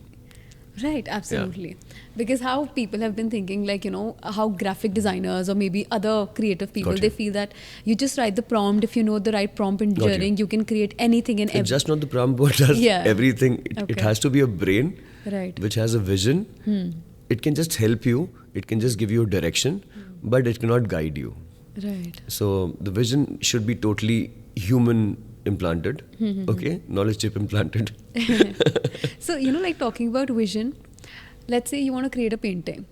Right, absolutely. Because how people have been thinking, like, how graphic designers or maybe other creative people, Got they you. feel that you just write the prompt. If you know the right prompt Got you. engineering, you can create anything and It's just not the prompt, but does Yeah. everything. It Okay. has to be a brain Right. which has a vision. It can just help you. It can just give you a direction, but it cannot guide you. Right. So the vision should be totally human implanted. Okay, knowledge chip implanted. So, like talking about vision, let's say you want to create a painting.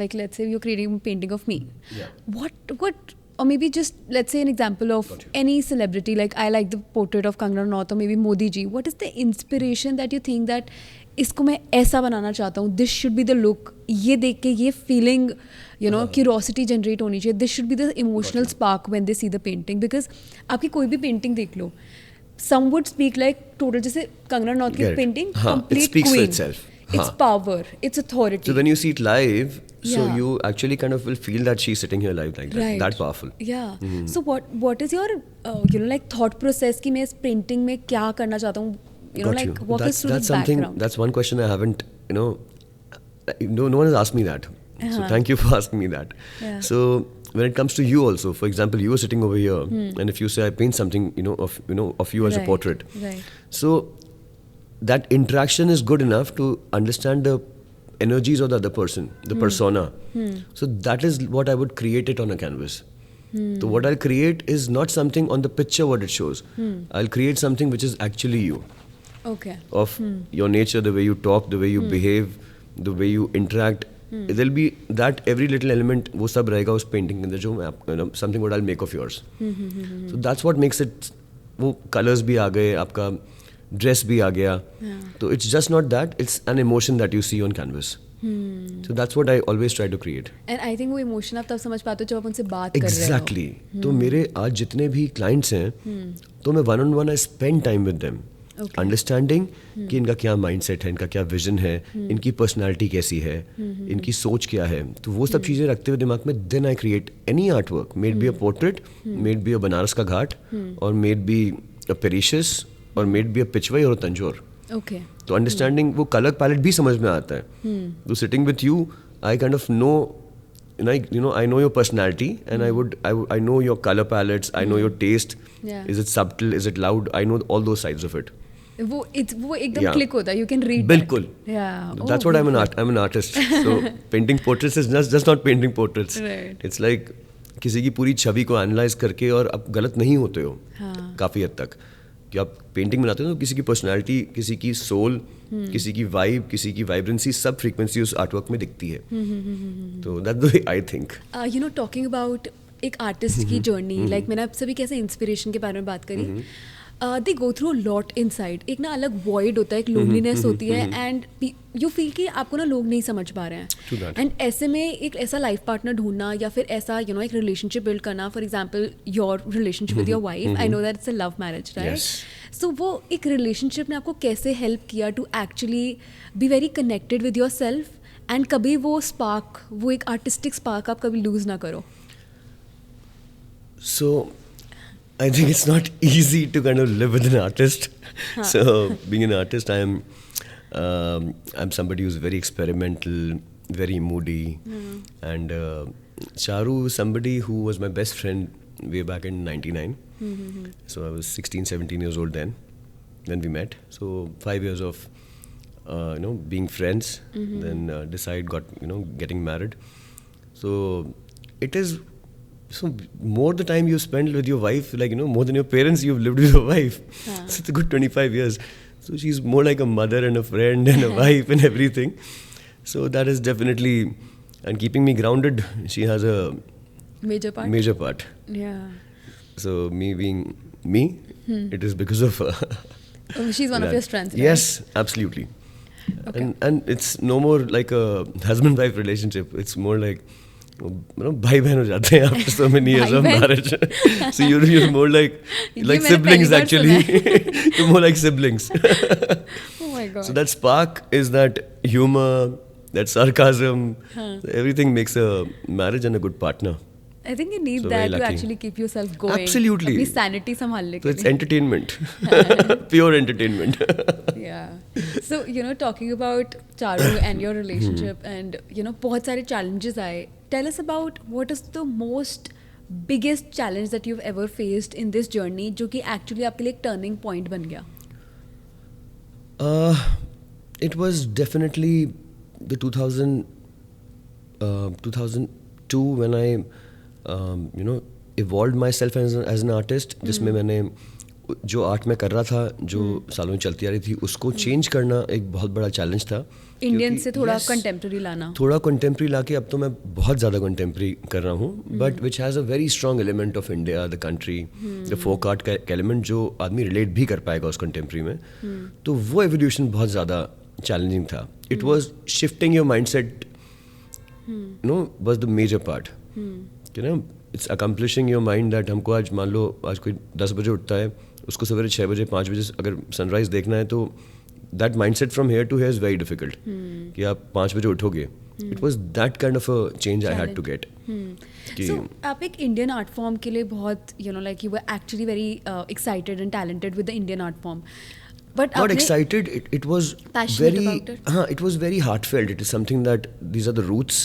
Like, let's say you're creating a painting of me. Yeah. What, or maybe just, let's say an example of Got you. any celebrity, like I like the portrait of Kangana Ranaut or maybe Modi ji. What is the inspiration that you think that इसको मैं ऐसा बनाना चाहता हूँ, this should be the look, ये देख के ये feeling, curiosity generate होनी चाहिए, this should be the emotional spark when they see the painting. Because आपकी कोई भी painting देख लो, some would speak like total, जैसे कंगना रनौत की Get it. painting, हाँ, it complete speaks for queen. itself. It's हाँ. power, it's authority. So when you see it live, so Yeah. you actually kind of will feel that she's sitting here live like that. Right. That powerful. Yeah. So what is your like thought process कि मैं इस painting में क्या करना चाहता हूँ? Got Like you. walk us through that's the something. background. That's one question I haven't. No one has asked me that. So Uh-huh. thank you for asking me that. Yeah. So when it comes to you also, for example, you are sitting over here, and if you say I paint something, of you as a Right, portrait. right. So that interaction is good enough to understand the energies of the other person, the persona. So that is what I would create it on a canvas. So what I'll create is not something on the picture what it shows. I'll create something which is actually you, Okay. of your nature, the way you talk, the way you behave, the way you interact. There'll be that every little element वो सब रहेगा उस painting के अंदर जो मैं something what I'll make of yours. So that's what makes it. वो colors भी आ गए, आपका dress भी आ गया. So it's just not that, it's an emotion that you see on canvas. So that's what I always try to create. And I think वो emotion आप तब समझ पाते हो जब आप उनसे बात कर रहे हो. Exactly. तो मेरे आज जितने भी clients हैं, तो मैं one on one I spend time with them. Okay. Understanding कि इनका क्या mindset है, इनका क्या vision है, इनकी personality कैसी है, इनकी सोच क्या है. तो वो सब चीज़ें रखते हुए दिमाग में then I create any artwork, may it be a portrait, may it be a Banaras का घाट, or may it be a Parisius, or may it be a Pichwai और a तंजौर. Okay. तो अंडरस्टैंडिंग वो कलर पैलेट भी समझ में आता है. तो sitting with you I kind of know I know your personality, and I know your color palettes, I know your taste. Yeah. Is it subtle, is it loud? I know all those sides of it. वो एकदम Yeah. click होता है. You can read that. बिल्कुल. Yeah. That's what I'm an artist. So painting portraits is just not painting portraits. Right. It's like किसी की पूरी छवि को analyse करके और आप गलत नहीं होते हो. हाँ. काफ़ी हद तक कि आप पेंटिंग बनाते हो तो किसी की पर्सनालिटी, किसी की सोल, किसी की वाइब, किसी की वाइब्रेंसी, सब फ्रीक्वेंसी उस आर्टवर्क में दिखती है. तो that's the way I think. Talking about एक आर्टिस्ट की जर्नी, लाइक मैंने आपसे भी कैसे इंस्पिरेशन के बारे में बात करी. दे गो थ्रू लॉट इनसाइड. एक ना अलग वॉइड होता है, एक लोनलीनेस होती है, एंड यू फील कि आपको ना लोग नहीं समझ पा रहे True हैं. that. एंड ऐसे में एक ऐसा लाइफ पार्टनर ढूंढना या फिर ऐसा एक रिलेशनशिप बिल्ड करना. For example your relationship with your wife, I know that it's a love marriage, right? Yes. सो वो एक रिलेशनशिप ने आपको कैसे हेल्प किया to actually be very connected with your self, and कभी वो स्पार्क, वो एक आर्टिस्टिक स्पार्क आप कभी लूज ना करो. सो I think it's not easy to kind of live with an artist. So being an artist, I'm somebody who's very experimental, very moody, and Charu is somebody who was my best friend way back in '99. So I was 16, 17 years old then when we met. So 5 years of being friends, then getting married. So it is. So more the time you spend with your wife, more than your parents, you've lived with your wife. So it's a good 25 years. So she's more like a mother and a friend and a wife and everything. So that is definitely, and keeping me grounded, she has a Major part. Yeah. So me being me, it is because of her. Oh, she's one of your strengths, right? Yes, absolutely. Okay. And it's no more like a husband-wife relationship. It's more like, भाई बहन हो जाते हैं after so many years of marriage. So you're more like siblings actually. You're more like siblings. Oh my God. So that spark is that humor, that sarcasm, everything makes a marriage and a good partner. I think you need So that very to lucky. actually keep yourself going. Absolutely. अपनी sanity संभालने So के it's लिए. entertainment. Pure entertainment. Yeah. So talking about Charu and your relationship, and बहुत सारे challenges आए. Tell us about what is the most biggest challenge that you've ever faced in this journey, जो कि actually आपके लिए एक turning point बन गया. It was definitely the 2002 when I evolved myself as an artist, जिसमें मैंने जो आर्ट में कर रहा था, जो सालों में चलती आ रही थी, उसको चेंज करना एक बहुत बड़ा चैलेंज था. इंडियन से थोड़ा कंटेम्प्रेरी लाना. थोड़ा कंटेम्प्रेरी लाके अब तो मैं बहुत ज़्यादा कंटेम्प्रेरी कर रहा हूँ, but which has a very strong element of India, the country, the folk art का एलिमेंट जो आदमी रिलेट भी कर पाएगा उस कंटेम्प्रेरी में. तो वो एवोल्यूशन बहुत ज़्यादा चैलेंजिंग था. It was shifting your mind set was the major part. It's accomplishing your mind that हमको आज मान लो आज कोई 10 बजे उठता है, उसको सवेरे 6 बजे 5 बजे अगर सनराइज देखना है, तो that mind set from here to here is very difficult कि आप 5 बजे उठोगे. It was that kind of a change I had to get. So आप एक इंडियन आर्ट फॉर्म के लिए बहुत like you were actually very excited and talented with the Indian art form. But Not excited, it was passionate very, about it? It was very heartfelt. It is something that these are the roots,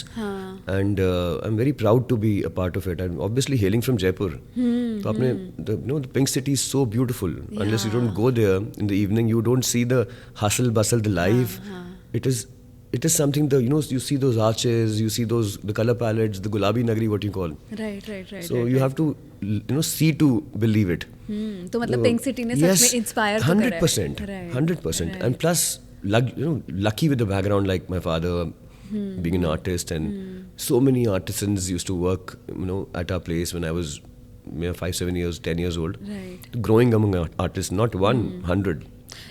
and I'm very proud to be a part of it. I'm obviously hailing from Jaipur. So आपने the Pink City is so beautiful. Unless you don't go there in the evening, you don't see the hustle bustle, the life. It is something you see those arches, you see the color palettes, the Gulabi Nagari, what you call. Right. So you have to see to believe it. तो मतलब pink city ने सच में inspire तो करा है. 100%. And plus, lucky with the background like my father being an artist, and so many artisans used to work, at our place when I was 5-7 years, 10 years old. Right. Growing among artists, not 100.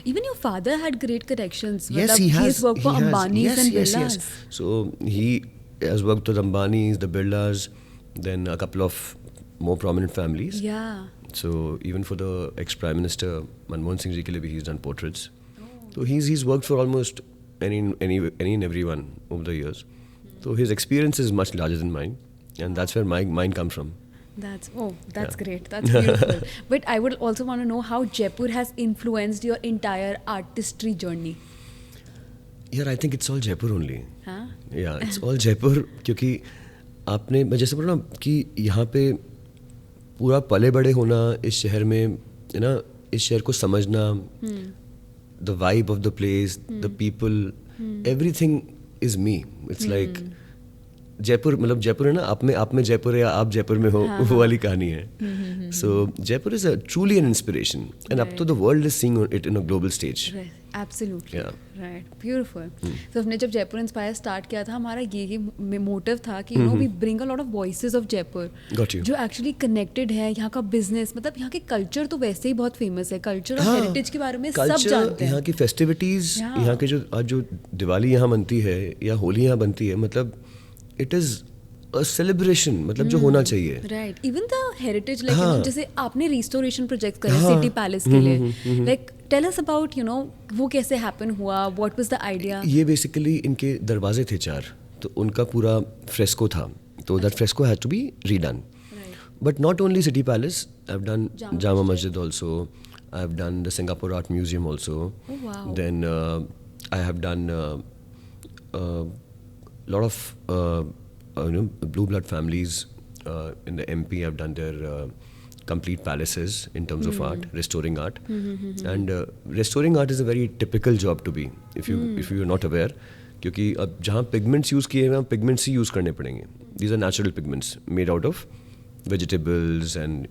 Even your father had great connections. Yes, he has. He's worked for Ambani's and Birlas. Yes. So he has worked with Ambani's, the Birlas, then a couple of more prominent families. Yeah. So even for the ex-Prime Minister Manmohan Singh ji ke liye bhi he's done portraits. So he's worked for almost any and everyone over the years. So his experience is much larger than mine, and that's where mine comes from. That's great. That's beautiful. But I would also want to know how Jaipur has influenced your entire artistry journey. Yeah, I think it's all Jaipur only. Huh? Yeah, it's all Jaipur क्योंकि आपने मैं जैसे बोला ना कि यहाँ पे पूरा पले बड़े होना इस शहर में, इस शहर को समझना, the vibe of the place, the people, everything is me. It's like Jaipur, मतलब जयपुर है ना, आप में जयपुर है या आप जयपुर में हो, वो वाली कहानी है. So Jaipur is truly an inspiration, and अब तो the world is seeing it in a global stage. Absolutely right, beautiful. तो हमने जब जयपुर इंस्पायर स्टार्ट किया था, हमारा यही मोटिव था कि we bring a lot of voices of Jaipur जो एक्चुअली कनेक्टेड है. यहाँ का बिजनेस, मतलब यहाँ के कल्चर तो वैसे ही बहुत फेमस है, कल्चर और हेरिटेज के बारे में सब जानते हैं. यहाँ की फेस्टिविटीज, यहाँ के जो दिवाली यहाँ बनती है या होली यहाँ बनती है, मतलब इट इज अ सेलिब्रेशन, मतलब जो होना चाहिए. Right. Even the heritage, like जैसे आपने रिस्टोरेशन प्रोजेक्ट करे सिटी पैलेस के लिए, लाइक टेल अस अबाउट वो कैसे हैपन हुआ, व्हाट वाज द आइडिया. ये बेसिकली इनके दरवाजे थे 4, तो उनका पूरा फ्रेस्को था, तो that fresco had to be read. But not only City Palace, I've done Jama Jama Masjid. Masjid also. I've done the Singapore Art Museum also. Oh, wow. Then I have done a lot of blue blood families in the MP. I've done their complete palaces in terms of art, restoring art. And restoring art is a very typical job to be, if you are not aware. क्योंकि अब जहाँ pigments use किए हैं वहाँ pigments ही use करने पड़ेंगे. These are natural pigments made out of vegetables and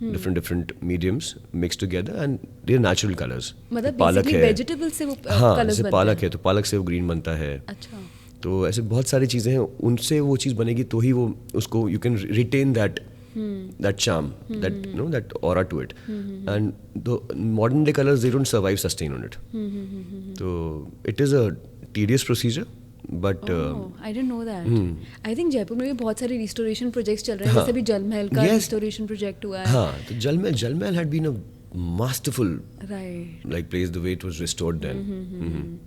different mediums mixed together, and they are natural colors. मतलब पालक बेसिकली है, वेजिटेबल से वो हाँ, कलर्स जैसे बनते पालक हैं. है तो पालक से वो ग्रीन बनता है. अच्छा. तो ऐसे बहुत सारी चीज़ें हैं, उनसे वो चीज़ बनेगी तो ही वो उसको you can retain that charm, that aura to it. And the modern day colors, they don't survive sustain on it. So it is a tedious procedure, but I didn't know that. I think Jaipur में भी बहुत सारे restoration projects चल रहे हैं. हाँ. जैसे भी जल महल का Yes. रिस्टोरेशन प्रोजेक्ट हुआ है. हाँ, तो जल महल had been a masterful right. like place the way it was restored then.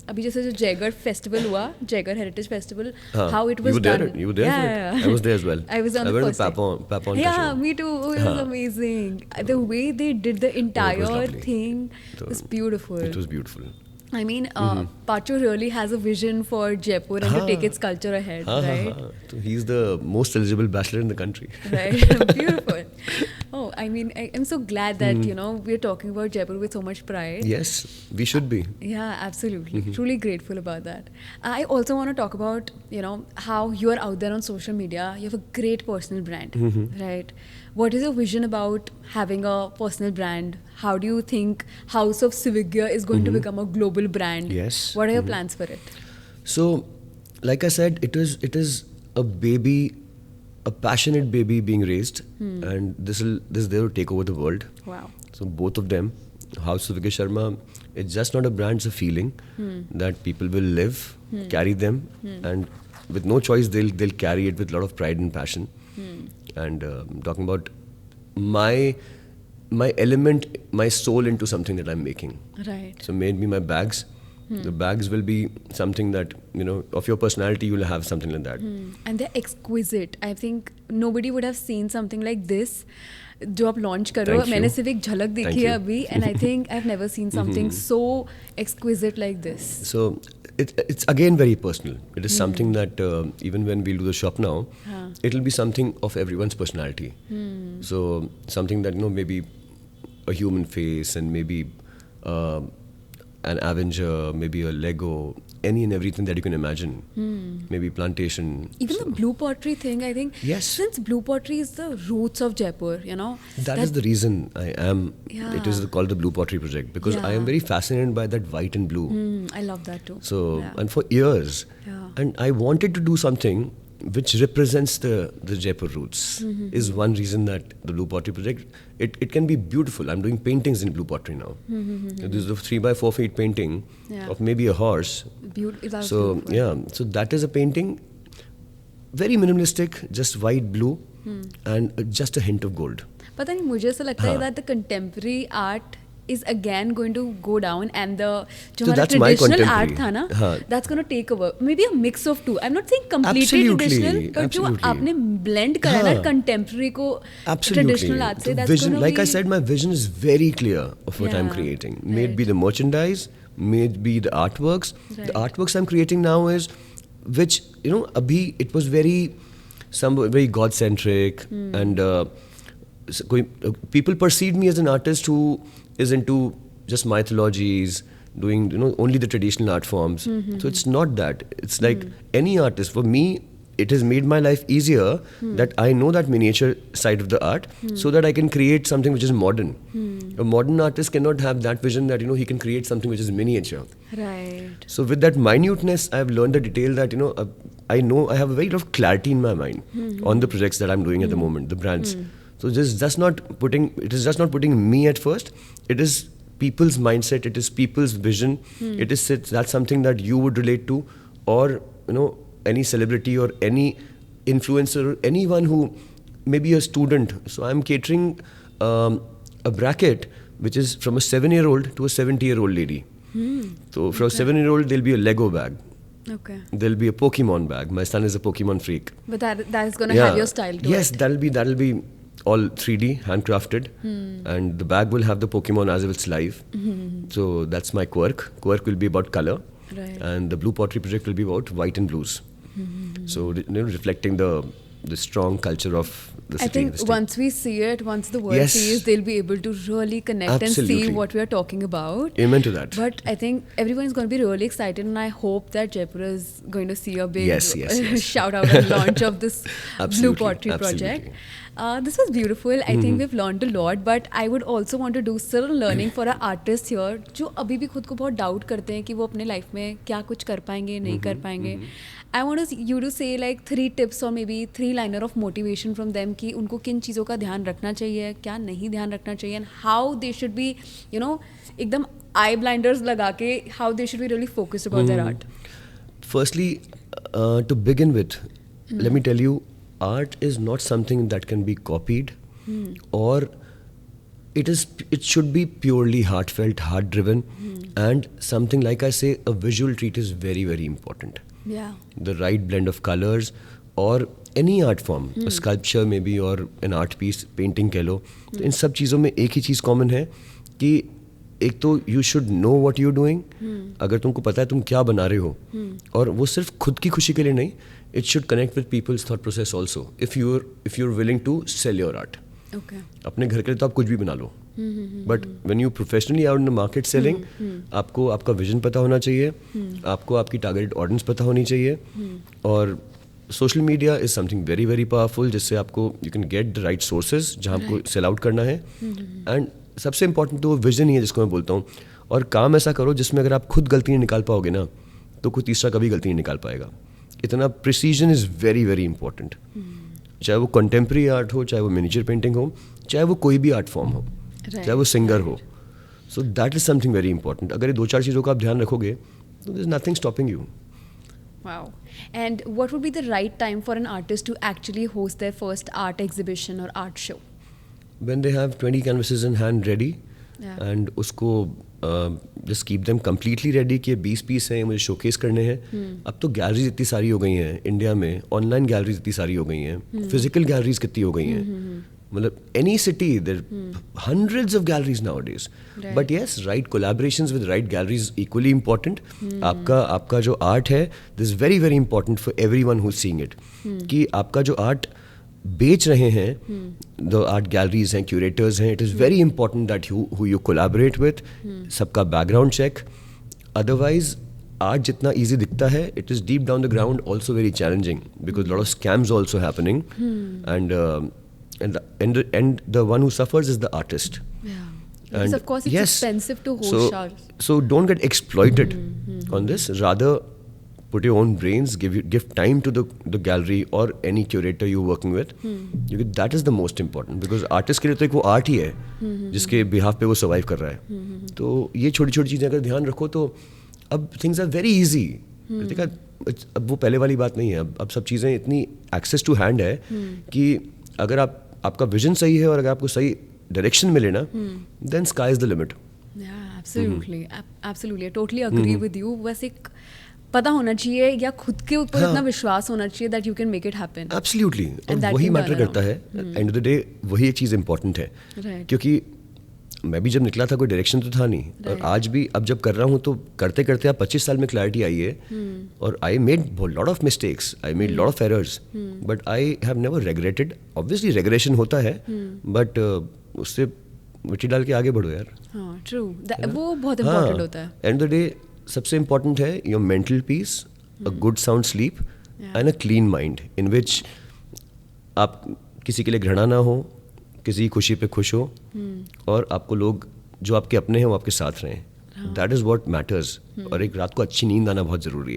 अभी जैसे जो जयगढ़ फेस्टिवल हुआ, जयगढ़ हेरिटेज फेस्टिवल, हाँ. how it You was were there? done. You were there for it? I was there as well. I was on I the went first to day. Papon ka Yeah, show. me too. It was हाँ. amazing. The way they did the entire lovely. thing So, was beautiful. It was beautiful. I mean, Pacho really has a vision for Jaipur and to हाँ. take its culture ahead, हाँ, हाँ, right? हाँ. So he's the most eligible bachelor in the country. Right. Beautiful. Oh, I mean, I'm so glad that, we're talking about Jaipur with so much pride. Yes, we should be. Yeah, absolutely. Truly grateful about that. I also want to talk about, how you are out there on social media. You have a great personal brand, right? What is your vision about having a personal brand? How do you think House of Sivigya is going to become a global brand? Yes. What are your plans for it? So, like I said, it is a baby, a passionate baby being raised, and this is there to take over the world. Wow. So both of them, House of Vijay Sharma, it's just not a brand, it's a feeling that people will live, carry them, and with no choice they'll carry it with a lot of pride and passion. And talking about my element, my soul into something that I'm making. Right. So maybe my bags. The bags will be something that, of your personality, you will have something like that. And they're exquisite. I think nobody would have seen something like this. जो आप launch कर रहे हो, Thank you. मैंने सिर्फ एक झलक Thank देखी है you. अभी, and I think I've never seen something so exquisite like this. So it's again very personal. It is something that even when we'll do the shop now, it'll be something of everyone's personality. So something that maybe a human face, and maybe an Avenger, maybe a Lego, any and everything that you can imagine. Maybe plantation. Even the blue pottery thing, I think. Yes. Since blue pottery is the roots of Jaipur, That is the reason I am. Yeah. It is called the Blue Pottery Project because I am Yeah. very fascinated by that white and blue. I love that too. So, Yeah. and for years, Yeah. and I wanted to do something which represents the Jaipur roots. Is one reason that the Blue Pottery Project, it can be beautiful. I'm doing paintings in blue pottery now. So this is a 3x4 feet painting Yeah. of maybe a horse. That's So beautiful. yeah, so that is a painting, very minimalistic, just white, blue, and just a hint of gold. पता नहीं, मुझे ऐसा लगता है हाँ. that the contemporary art is again going to go down, and the जो So हमारा that's my traditional contemporary. art था ना, हाँ. that's going to take over. Maybe a mix of two. I'm not saying completely Absolutely, traditional, but जो absolutely. आपने blend करा ना हाँ. contemporary को Absolutely. traditional art से, The that's vision, going to like be. I said, my vision is very clear of what I'm Yeah, creating. May it right. be the merchandise, may it be the artworks. Right. The artworks I'm creating now is, which abhi it was very God-centric, and people perceive me as an artist who is into just mythologies, doing only the traditional art forms. So it's not that. It's like any artist. For me, it has made my life easier that I know that miniature side of the art, so that I can create something which is modern. A modern artist cannot have that vision that he can create something which is miniature. Right. So with that minuteness, I've learned the detail that I know I have a very lot of clarity in my mind on the projects that I'm doing at the moment, the brands. So it is just not putting me at first. It is people's mindset. It is people's vision. That's something that you would relate to, or any celebrity or any influencer, or anyone who may be a student. So I'm catering a bracket which is from a 7-year-old to a 70-year-old lady. So for a 7-year-old, there'll be a Lego bag. Okay. There'll be a Pokemon bag. My son is a Pokemon freak. But that is going to have your style to yes, it. that'll be all 3D, handcrafted, and the bag will have the Pokemon as if it's live. So that's my quirk. Quirk will be about color, Right. and the Blue Pottery project will be about white and blues. So reflecting the strong culture of the city. I think once we see it, once the world Yes. sees, they'll be able to really connect and see Absolutely. what we are talking about. Amen to that. But I think everyone is going to be really excited, and I hope that Jaipur is going to see a big Yes, yes, yes. shout out and launch of this Blue Absolutely, Pottery absolutely. project. This was beautiful. I think we've learned a lot, but I would also want to do still learning for our artists here, जो अभी भी खुद को बहुत doubt करते हैं कि वो अपने लाइफ में क्या कुछ कर पाएंगे नहीं कर पाएंगे. I want you to say like 3 tips or maybe 3 liner of motivation from them कि उनको किन चीज़ों का ध्यान रखना चाहिए, क्या नहीं ध्यान रखना चाहिए, and how they should be, you know, एकदम eye blinders लगा के how they should be really focused about their art. Firstly, to begin with, let me tell you, art is not something that can be copied, or it should be purely heartfelt, heart driven, and something like I say, a visual treat is very, very important. Yeah. The right blend of colors, or any art form, a sculpture maybe, or an art piece, painting कह लो, तो इन सब चीज़ों में एक ही चीज़ common है कि एक तो you should know what you doing. अगर तुमको पता है तुम क्या बना रहे हो, और वो सिर्फ खुद की खुशी के लिए नहीं, it should connect with people's thought process also. If you are willing to sell your art. Okay. अपने घर के लिए तो आप कुछ भी बना लो, but when you professionally out in the market selling, आपको आपका विजन पता होना चाहिए, आपको आपकी टारगेटेड ऑडियंस पता होनी चाहिए, और social media is something very very powerful, जिससे आपको you can get the right sources जहाँ आपको सेल आउट करना है. एंड सबसे इंपॉर्टेंट तो वो विजन ही है जिसको मैं बोलता हूँ. और काम ऐसा करो जिसमें अगर आप खुद गलती नहीं निकाल पाओगे ना, तो कोई तीसरा कभी गलती नहीं निकाल पाएगा. इतना precision is very very important. चाहे वो कंटेम्प्रेरी आर्ट हो, चाहे वो मिनिएचर पेंटिंग हो, चाहे वो कोई भी आर्ट फॉर्म हो, चाहे वो सिंगर हो. So that is something very important. अगर ये 2-4 चीज़ों का आप ध्यान रखोगे तो there is nothing stopping you. Wow. And what would be the right time for an artist to actually host their first art exhibition or art show? When they have 20 canvases in hand ready, Yeah. and उसको just keep them completely ready कि 20 piece हैं, मुझे showcase करने हैं. अब तो galleries इतनी सारी हो गई हैं इंडिया में, ऑनलाइन गैलरीज इतनी सारी हो गई हैं, फिजिकल गैलरीज कितनी हो गई हैं. मतलब any city there hundreds of galleries nowadays. Right. But yes, right collaborations with right galleries equally important. आपका जो आर्ट है, this is very very important for everyone who's seeing it. कि आपका जो आर्ट बेच रहे हैं, द आर्ट गैलरीज हैं, क्यूरेटर्स हैं, it is very important that who you collaborate with, सबका बैकग्राउंड चेक. अदरवाइज आर्ट जितना ईजी दिखता है, it is deep down the ground also very challenging, because lot of scams also happening, and the one who suffers is the artist. Yeah. Because of course it's expensive to host shows. So don't get exploited on this. Rather, put your own brains, give time to the gallery or any curator you're working with. Because that is the most important. Because artist के लिए तो एक वो art ही है जिसके behalf पे वो survive कर रहा है. तो ये छोटी छोटी चीज़ें अगर ध्यान रखो तो अब things are very easy. देखा, अब वो पहले वाली बात नहीं है. अब सब चीज़ें इतनी access to hand है कि अगर आपका विजन सही है और अगर आपको सही डायरेक्शन मिले ना, then sky is the limit. Yeah, absolutely. Absolutely. I totally agree with you. बस एक पता होना चाहिए या खुद के ऊपर इतना विश्वास होना चाहिए that you can make it happen. Absolutely. And और that वही can मैटर turn करता है. एंड ऑफ द डे वही एक चीज़ इंपॉर्टेंट है. Right. क्योंकि मैं भी जब निकला था कोई डायरेक्शन तो था नहीं, और आज भी अब जब कर रहा हूँ तो करते करते आप 25 साल में क्लैरिटी आई है. और I made lot of mistakes, I made lot of errors, but I have never regretted. Obviously regression होता है, बट उससे मिट्टी डाल के आगे बढ़ो यार. हाँ, ट्रू. वो बहुत इम्पोर्टेंट होता है. एंड द डे सबसे इम्पोर्टेंट है your mental peace, a good sound sleep, and a clean mind in which आप किसी के लिए घृणा ना हो, किसी की खुशी पे खुश हो, और आपको लोग जो आपके अपने हैं वो आपके साथ रहें. That is what matters. और एक रात को अच्छी नींद आना बहुत ज़रूरी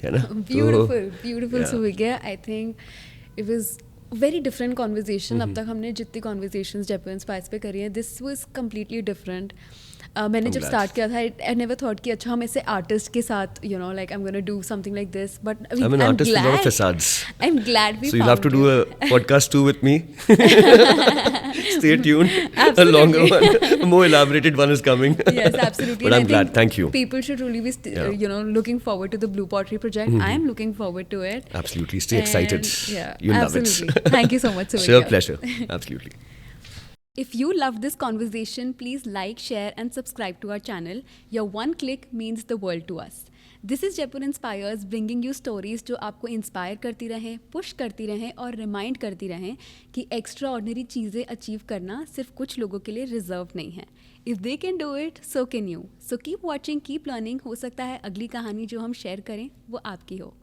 है ना. Beautiful Suvigya. I think it was very different conversation. अब तक हमने जितनी कॉन्वर्जेशंस जयपुर इंस्पायर्स पे करी है, दिस वाज कम्प्लीटली डिफरेंट. मैंने जब स्टार्ट किया था, आई नेवर थॉट कि अच्छा हम ऐसे आर्टिस्ट के साथ, you know, like I am gonna do something like this, but I'm an artist with a lot of facades. I'm glad we So you'll have to do a podcast too with me. Stay tuned. A Absolutely. longer one, a more elaborated one is coming. Yes, absolutely. But And I'm I glad. think Thank you. People should really be, you know, looking forward to the Blue Pottery project. I am looking forward to it. Absolutely. Stay excited. Yeah, You'll absolutely. Thank you so much, Sure, Suvendra. pleasure. Absolutely. If you loved this conversation, please like, share, and subscribe to our channel. Your one click means the world to us. This is Jaipur Inspires, bringing you stories जो आपको inspire करती रहें, push करती रहें और remind करती रहें कि एक्स्ट्रा ऑर्डिनरी चीज़ें अचीव करना सिर्फ कुछ लोगों के लिए रिजर्व नहीं है. If they can do it, so can you. So keep watching, keep learning. हो सकता है अगली कहानी जो हम शेयर करें वो आपकी हो.